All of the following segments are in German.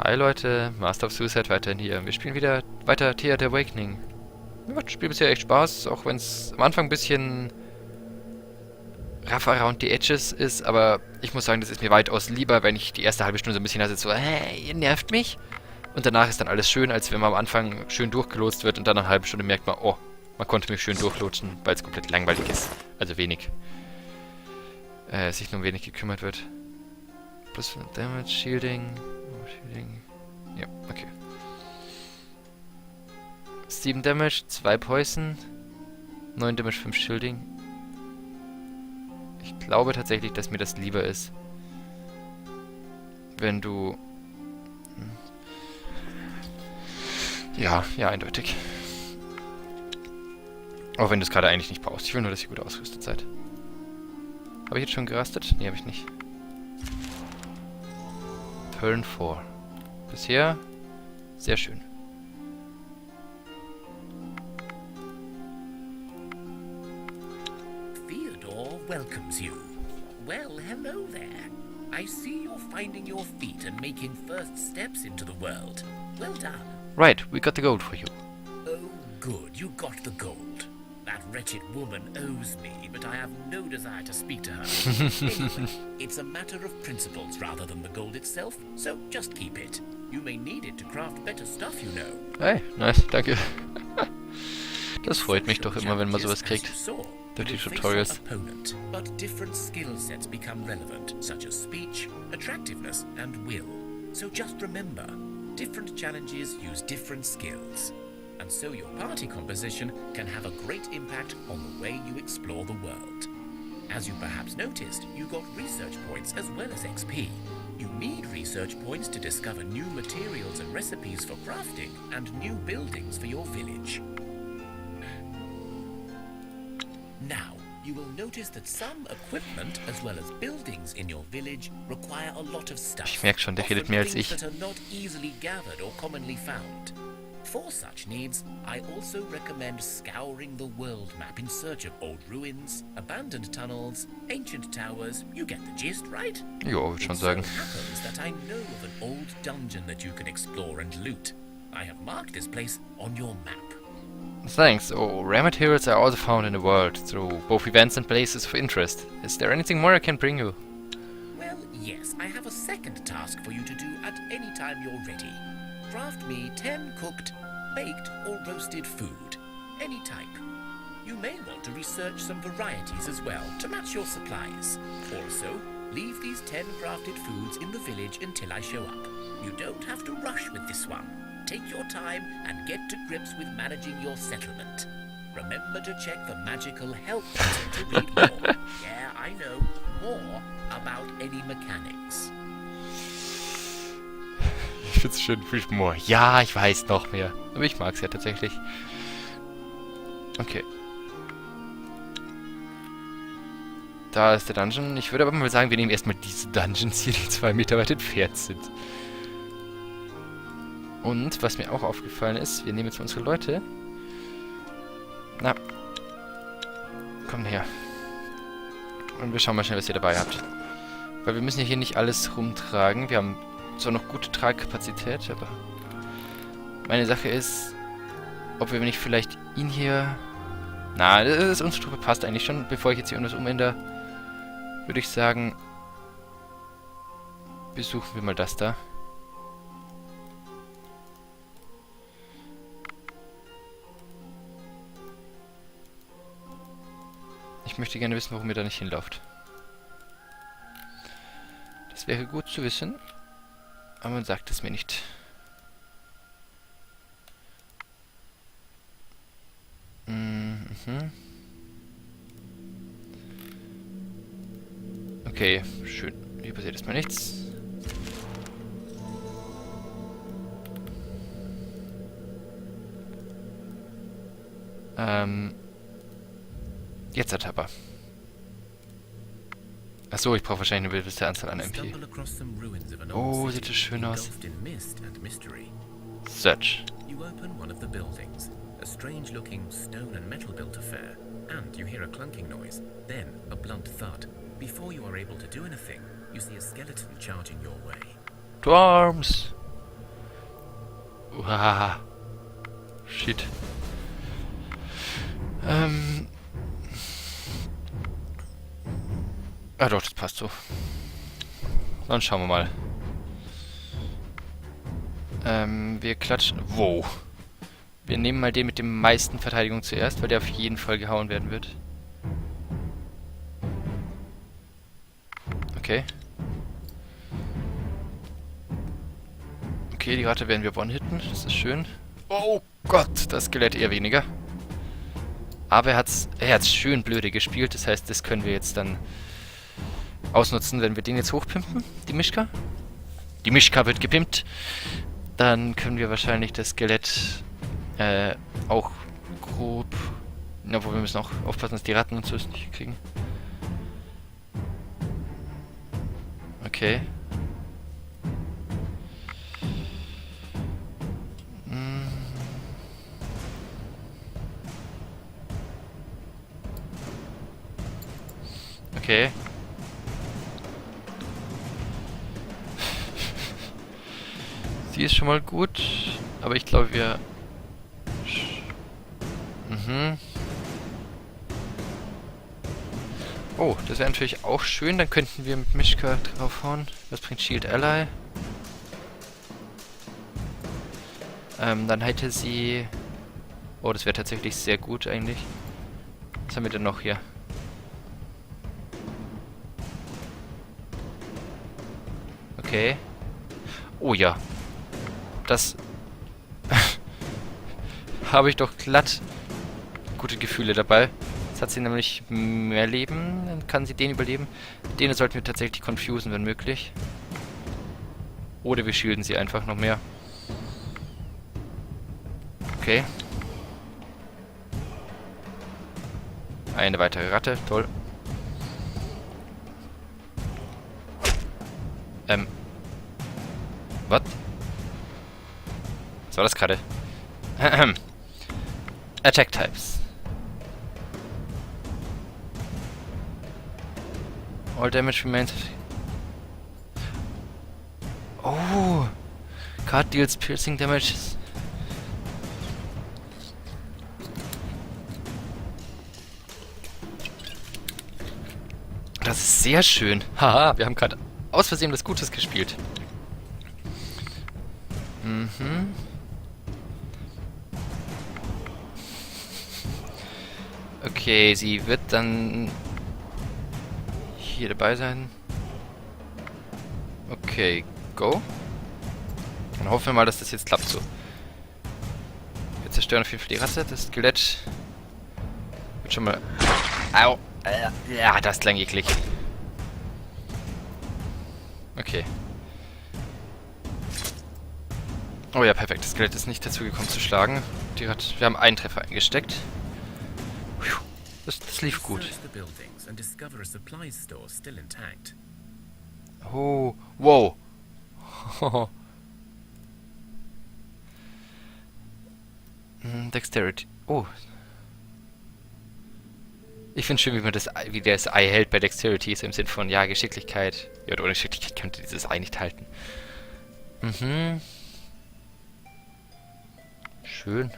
Hi Leute, Master of Suicide weiterhin hier. Wir spielen wieder weiter Tear the Awakening. Mir macht das Spiel bisher echt Spaß, auch wenn es am Anfang ein bisschen rough around the edges ist, aber ich muss sagen, das ist mir weitaus lieber, wenn ich die erste halbe Stunde so ein bisschen also so, hey, ihr nervt mich. Und danach ist dann alles schön, als wenn man am Anfang schön durchgelotst wird und dann nach einer halben Stunde merkt man, oh, man konnte mich schön durchlotsen, weil es komplett langweilig ist. Also wenig. Sich nur um wenig gekümmert wird. Plus Damage, Shielding. Oh, Shielding. Ja, okay. 7 Damage, 2 Poison, 9 Damage, 5 Shielding. Ich glaube tatsächlich, dass mir das lieber ist. Wenn du... Ja, eindeutig. Auch wenn du es gerade eigentlich nicht brauchst. Ich will nur, dass ihr gut ausgerüstet seid. Habe ich jetzt schon gerastet? Nee, habe ich nicht. Turn 4. Bisher sehr schön. Theodore welcomes you. Well, hello there. I see you're finding your feet and making first steps into the world. Well done. Right, we got the gold for you. Oh, good, you got the gold. That wretched woman owes me, but I have no desire to speak to her. Anyway, it's a matter of principles rather than the gold itself, so just keep it. You may need it to craft better stuff, you know. Hey, nice, danke. Das freut mich doch immer, wenn man sowas kriegt. Durch die Tutorials. Opponent, but different skill sets become relevant, such as speech, attractiveness, and will. So just remember, different challenges use different skills. And so your party composition can have a great impact on the way you explore the world. As you perhaps noticed, you got research points as well as XP. You need research points to discover new materials and recipes for crafting and new buildings for your village. Now, you will notice that some equipment as well as buildings in your village require a lot of stuff. Ich merke schon, der redet mehr als ich. That are not easily gathered or commonly found. For such needs, I also recommend scouring the world map in search of old ruins, abandoned tunnels, ancient towers. You get the gist, right? Jo, würde schon sagen. It so happens that I know of an old dungeon that you can explore and loot. I have marked this place on your map. Thanks. Oh, rare materials are also found in the world through both events and places of interest. Is there anything more I can bring you? Well, yes, I have a second task for you to do at any time you're ready. Craft me 10 cooked, baked or roasted food, any type. You may want to research some varieties as well to match your supplies. Also, leave these 10 crafted foods in the village until I show up. You don't have to rush with this one. Take your time and get to grips with managing your settlement. Remember to check the magical help button to read more. Yeah, I know, more about any mechanics. Ich find's schön, viel more. Ja, ich weiß noch mehr. Aber ich mag's ja tatsächlich. Okay. Da ist der Dungeon. Ich würde aber mal sagen, wir nehmen erstmal diese Dungeons hier, die 2 Meter weit entfernt sind. Und, was mir auch aufgefallen ist, wir nehmen jetzt unsere Leute. Na. Komm her. Und wir schauen mal schnell, was ihr dabei habt. Weil wir müssen ja hier nicht alles rumtragen. Wir haben zwar noch gute Tragkapazität, aber... Meine Sache ist, ob wir nicht vielleicht ihn hier... Na, unsere Truppe passt eigentlich schon. Bevor ich jetzt hier irgendwas umändere, würde ich sagen... Besuchen wir mal das da. Ich möchte gerne wissen, warum ihr da nicht hinlauft. Das wäre gut zu wissen, aber man sagt es mir nicht. Okay, schön. Hier passiert erstmal nichts. Jetzt hat aber. Achso, ich brauche wahrscheinlich eine gewisse Anzahl an MP. Oh, sieht das schön aus. Search. You open one of the buildings, a strange-looking stone and metal-built affair, and you hear a clunking noise, then a blunt thud. Before you are able to do anything, you see a skeleton charging your way. To arms! Uah. Shit. Ah doch, das passt so. Dann schauen wir mal. Wir klatschen... Wow. Wir nehmen mal den mit dem meisten Verteidigung zuerst, weil der auf jeden Fall gehauen werden wird. Okay. Okay, die Ratte werden wir one-hitten. Das ist schön. Oh Gott, das Skelett eher weniger. Aber er hat's schön blöde gespielt. Das heißt, das können wir jetzt dann ausnutzen, wenn wir den jetzt hochpimpen. Die Mischka. Die Mischka wird gepimpt. Dann können wir wahrscheinlich das Skelett auch grob... Obwohl wir müssen auch aufpassen, dass die Ratten und so es nicht kriegen. Okay. Okay. Sie ist schon mal gut, aber ich glaube wir... Oh, das wäre natürlich auch schön, dann könnten wir mit Mischka draufhauen. Das bringt Shield Ally. Dann hätte sie... Oh, das wäre tatsächlich sehr gut eigentlich. Was haben wir denn noch hier? Okay. Oh ja. Das... habe ich doch glatt gute Gefühle dabei. Jetzt hat sie nämlich mehr Leben. Dann kann sie den überleben. Den sollten wir tatsächlich confusen, wenn möglich. Oder wir shielden sie einfach noch mehr. Okay. Eine weitere Ratte. Toll. Was? Was war das gerade? Attack Types. All damage remains. Oh! Card deals piercing damages. Das ist sehr schön. Haha, wir haben gerade aus Versehen was Gutes gespielt. Mhm. Okay, sie wird dann hier dabei sein. Okay, go. Dann hoffen wir mal, dass das jetzt klappt so. Wir zerstören auf jeden Fall die Ratte. Das Skelett wird schon mal... Au! Ja, das klang eklig. Okay. Oh ja, perfekt. Das Skelett ist nicht dazu gekommen zu schlagen. Die Ratte... Wir haben einen Treffer eingesteckt. Das lief gut. Oh, wow. Dexterity. Oh. Ich finde schön, wie der das Ei hält bei Dexterity, so im Sinn von, ja, Geschicklichkeit. Ja, oder ohne Geschicklichkeit könnte dieses Ei nicht halten. Mhm. Schön.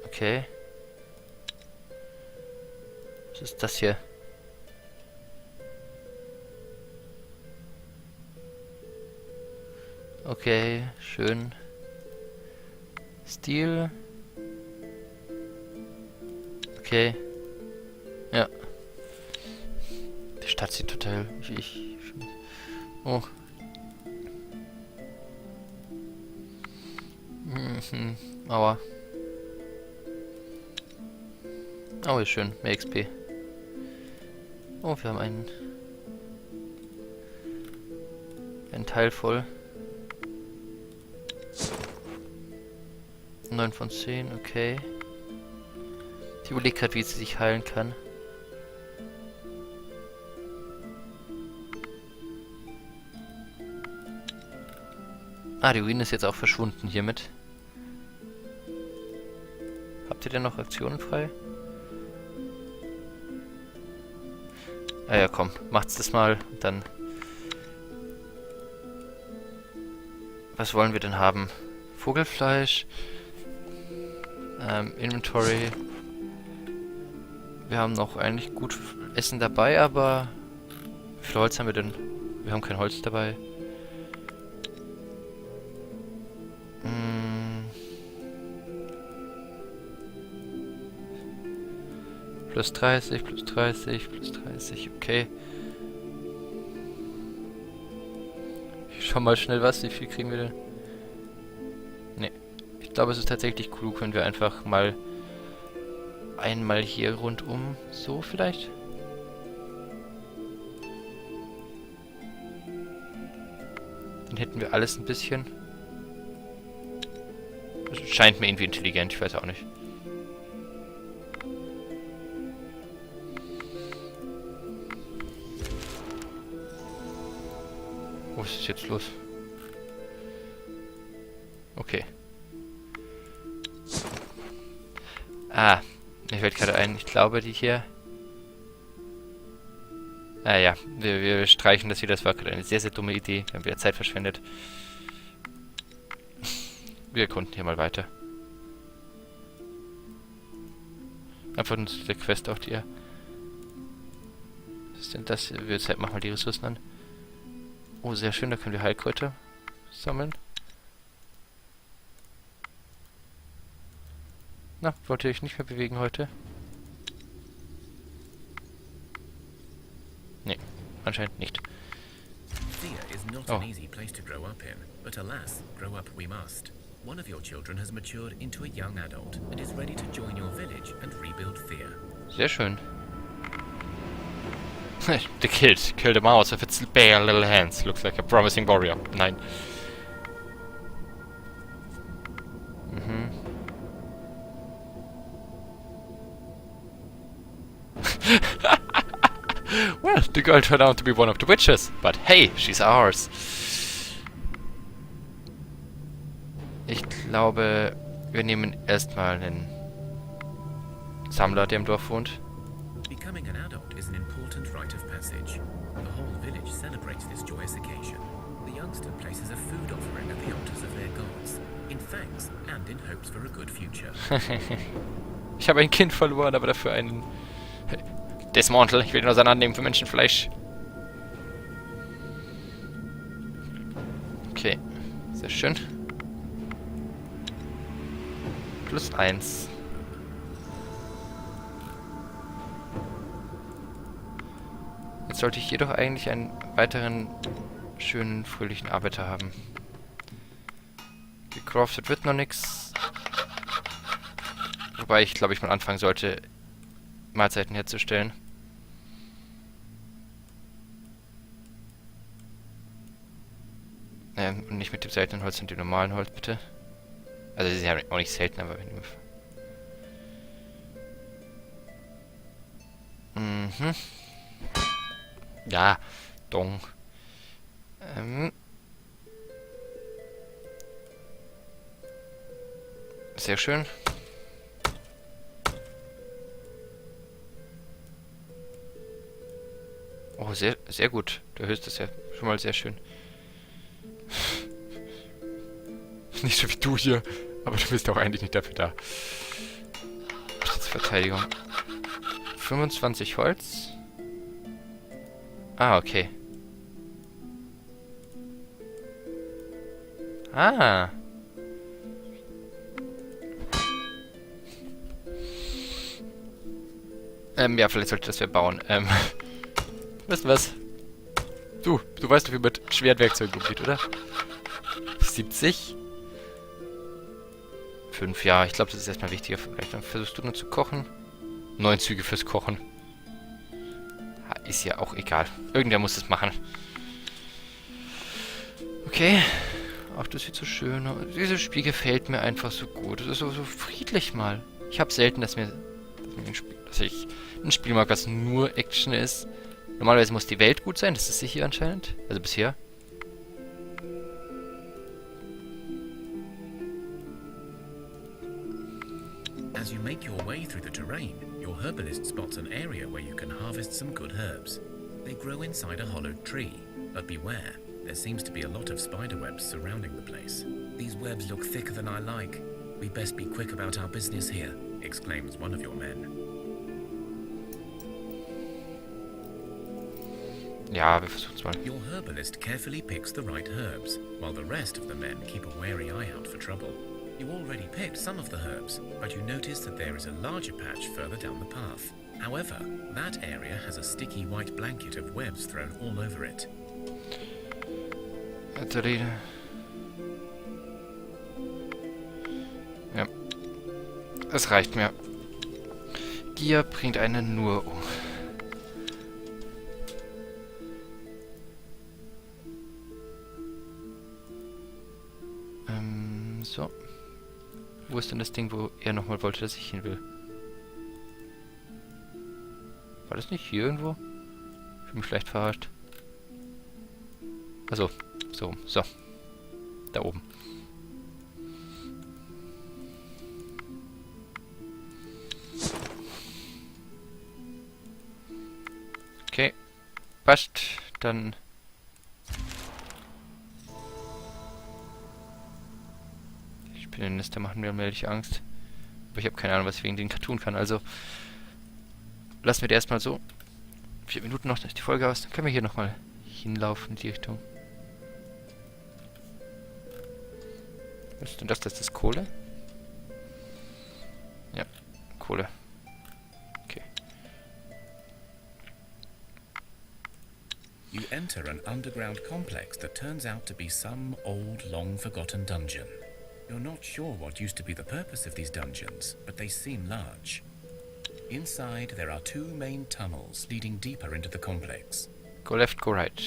Okay. Was ist das hier? Okay, schön. Stil. Okay. Ja. Die Stadt sieht total... Oh. Mhm. Aua. Oh, ist schön. Mehr XP. Oh, wir haben einen Teil voll. 9 von 10, okay. Die überlegt gerade, wie sie sich heilen kann. Ah, die Ruine ist jetzt auch verschwunden hiermit. Habt ihr denn noch Aktionen frei? Ah ja, komm, macht's das mal und dann Was wollen wir denn haben? Vogelfleisch. Inventory. Wir haben noch eigentlich gut Essen dabei, aber... Wie viel Holz haben wir denn? Wir haben kein Holz dabei. Plus 30, plus 30, plus 30, okay. Ich schau mal schnell was, wie viel kriegen wir denn? Ne, ich glaube es ist tatsächlich klug, wenn wir einfach mal einmal hier rundum, so vielleicht? Dann hätten wir alles ein bisschen. Das scheint mir irgendwie intelligent, ich weiß auch nicht. Was ist jetzt los? Okay. Ah, mir fällt gerade ein, ich glaube die hier... Ah ja, wir streichen das hier, das war gerade eine sehr, sehr dumme Idee. Wir haben wieder Zeit verschwendet. Wir erkunden hier mal weiter. Einfach nur der Quest auch die... Was ist denn das? Wir machen mal die Ressourcen an. Oh, sehr schön, da können wir Heilkräuter sammeln. Na, wollt ihr euch nicht mehr bewegen heute? Nee, anscheinend nicht. Thea is not an easy place to grow up in, but alas, grow up we must. One of your children has matured into a young adult and is ready to join your village and rebuild Thea. Sehr schön. The kid killed a mouse with its bare little hands. Looks like a promising warrior. Nein. Mhm. Well, the girl turned out to be one of the witches. But hey, she's ours. Ich glaube, wir nehmen erstmal einen Sammler, der im Dorf wohnt. Becoming an adult is an important rite of passage. The whole village celebrates this joyous occasion. The youngster places a food offering at the altars of their gods, in thanks and in hopes for a good future. Ich habe ein Kind verloren, aber dafür einen Desmantel. Ich will ihn auseinandernehmen für Menschenfleisch. Okay, sehr schön. Plus 1. Jetzt sollte ich jedoch eigentlich einen weiteren schönen, fröhlichen Arbeiter haben. Gecraftet wird noch nichts. Wobei ich glaube, ich mal anfangen sollte, Mahlzeiten herzustellen. Und nicht mit dem seltenen Holz und dem normalen Holz, bitte. Also sie sind ja auch nicht selten, aber wenn Mhm. Ja, Dong. Sehr schön. Oh, sehr, sehr gut. Der Höchste ist ja schon mal sehr schön. Nicht so wie du hier, aber du bist auch eigentlich nicht dafür da. Verteidigung. 25 Holz. Ah, okay. Ah. Ja, vielleicht sollte das wer bauen. Weißt du was? Du weißt doch, wie man mit Schwertwerkzeugen umgeht, oder? 70? 5, ja, ich glaube, das ist erstmal wichtiger. Vielleicht dann versuchst du nur zu kochen. 9 Züge fürs Kochen. Ist ja auch egal. Irgendwer muss es machen. Okay. Ach, das sieht so schön aus. Dieses Spiel gefällt mir einfach so gut. Das ist so friedlich mal. Ich habe selten, dass ich ein Spiel mag, was nur Action ist. Normalerweise muss die Welt gut sein. Das ist sie hier anscheinend. Also bisher. As you make your way through the terrain, your herbalist spots an area where you can harvest some good herbs. They grow inside a hollowed tree, but beware, There seems to be a lot of spider webs surrounding the place. These webs look thicker than I like. We best be quick about our business here, exclaims one of your men. Ja, wir versuchen es mal. Your herbalist carefully picks the right herbs, while the rest of the men keep a wary eye out for trouble. You already picked some of the herbs, but you notice that there is a larger patch further down the path. However, that area has a sticky white blanket of webs thrown all over it. Ja. Das reicht mir. Gier bringt einen nur um. So. Wo ist denn das Ding, wo er nochmal wollte, dass ich hin will? War das nicht hier irgendwo? Ich bin mich vielleicht verarscht. Also, so rum. So. Da oben. Okay. Passt. Dann... Spinnennester machen mir allmählich Angst. Aber ich habe keine Ahnung, was ich wegen denen tun kann. Also lassen wir die erstmal so. 4 Minuten noch, dann ist die Folge aus. Dann können wir hier nochmal hinlaufen in die Richtung. Was ist denn das? Das ist Kohle? Ja, Kohle. Okay. You enter an underground complex that turns out to be some old, long-forgotten dungeon. You're not sure what used to be the purpose of these dungeons, but they seem large. Inside, there are 2 main tunnels leading deeper into the complex. Go left, go right.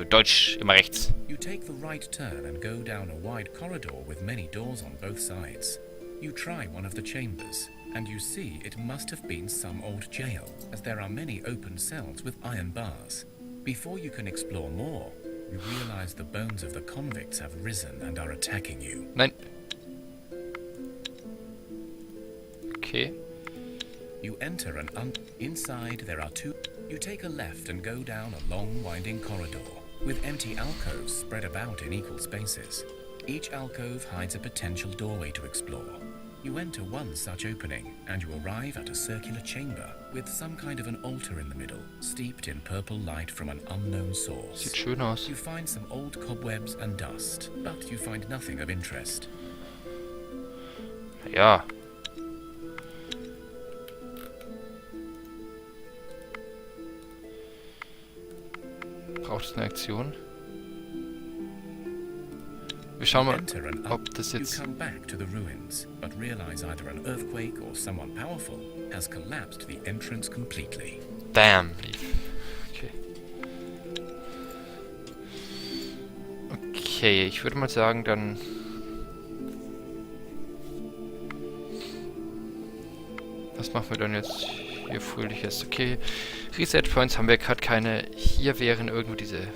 Deutsch, immer rechts. You take the right turn and go down a wide corridor with many doors on both sides. You try one of the chambers, and you see it must have been some old jail, as there are many open cells with iron bars. Before you can explore more, you realize the bones of the convicts have risen and are attacking you. Nein. Okay. You enter inside there are 2. You take a left and go down a long winding corridor with empty alcoves spread about in equal spaces. Each alcove hides a potential doorway to explore. You enter one such opening and you arrive at a circular chamber with some kind of an altar in the middle, steeped in purple light from an unknown source. Sieht schön aus. You find some old cobwebs and dust, but you find nothing of interest. Ja. Braucht es eine Aktion? Wir schauen mal, ob das You jetzt... come back to the ruins, but realize either an earthquake or someone powerful has collapsed the entrance completely. Damn. Okay. Okay, ich würde mal sagen, dann... Was machen wir dann jetzt hier Fröhliches? Okay, Reset Points haben wir gerade keine. Hier wären irgendwo diese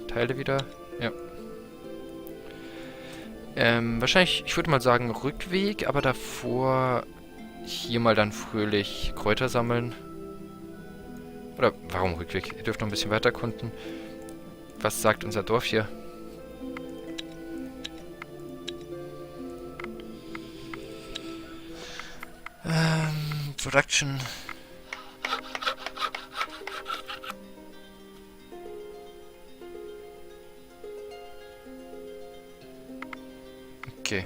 Teile wieder. Ja. Wahrscheinlich, ich würde mal sagen Rückweg, aber davor hier mal dann fröhlich Kräuter sammeln. Oder warum Rückweg? Ihr dürft noch ein bisschen weiter erkunden. Was sagt unser Dorf hier? Production. Okay.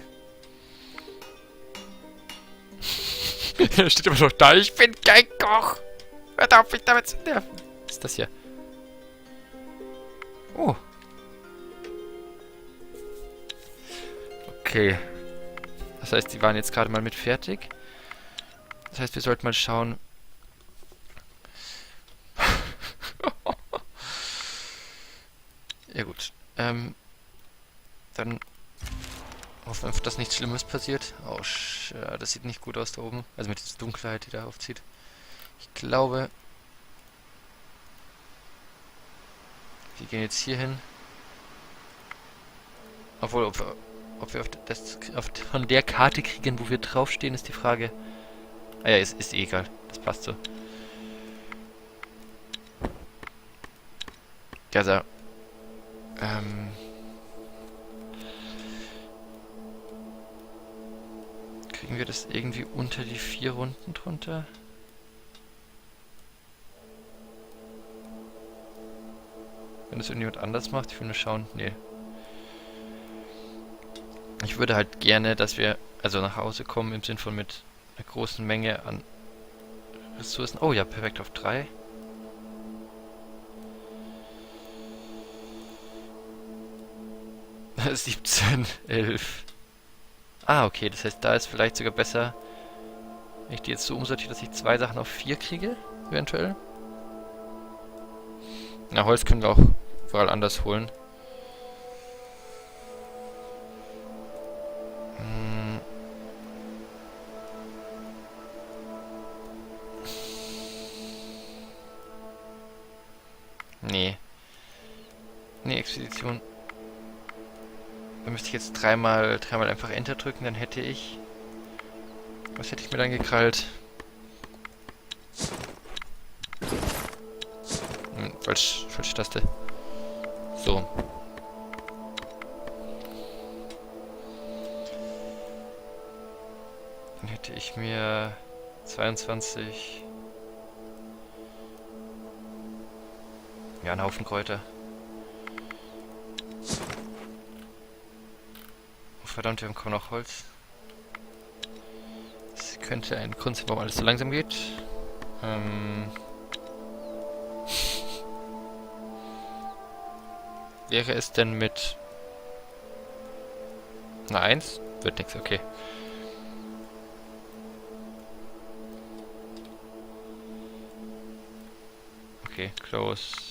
Er steht immer noch da. Ich bin kein Koch. Hört auf, mich damit zu nerven. Was ist das hier? Oh. Okay. Das heißt, die waren jetzt gerade mal mit fertig. Das heißt, wir sollten mal schauen. Ja gut. Dann hoffen wir einfach, dass nichts Schlimmes passiert. Oh, ja, das sieht nicht gut aus da oben. Also mit dieser Dunkelheit, die da aufzieht. Ich glaube, wir gehen jetzt hier hin. Obwohl, ob wir von der Karte kriegen, wo wir draufstehen, ist die Frage. Ah ja, ist eh egal. Das passt so. Ja, so. Kriegen wir das irgendwie unter die 4 Runden drunter? Wenn das irgendjemand anders macht, ich will nur schauen. Nee. Ich würde halt gerne, dass wir also nach Hause kommen im Sinn von mit einer großen Menge an Ressourcen. Oh ja, perfekt auf 3. (...) 17, 11. Ah, okay, das heißt, da ist vielleicht sogar besser, wenn ich die jetzt so umsortiere, dass ich 2 Sachen auf 4 kriege, eventuell. Na, Holz können wir auch überall anders holen. Nee. Nee, Expedition. Da müsste ich jetzt dreimal einfach Enter drücken, dann hätte ich... Was hätte ich mir dann gekrallt? Falsche Taste. So. Dann hätte ich mir 22... Ja, einen Haufen Kräuter. Oh, verdammt, wir haben kaum noch Holz. Das könnte ein Grund sein, warum alles so langsam geht. Wäre es denn mit... Na, 1? Wird nix, okay. Okay, close.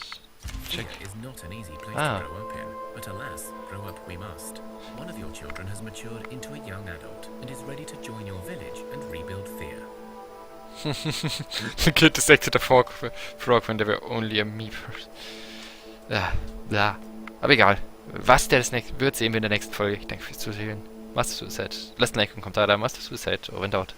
Check. Here is not an easy place Ah. to grow up in, but alas, grow up we must. One of your children has matured into a young adult and is ready to join your village and rebuild fear. Kid detected a frog when there were only a me. Ja. Aber egal. Was der das nächste wird, sehen wir in der nächsten Folge. Ich danke fürs Zusehen. Machst du Suicide. Lasst ein Like und einen Kommentar da. Machst du Suicide. Over and out.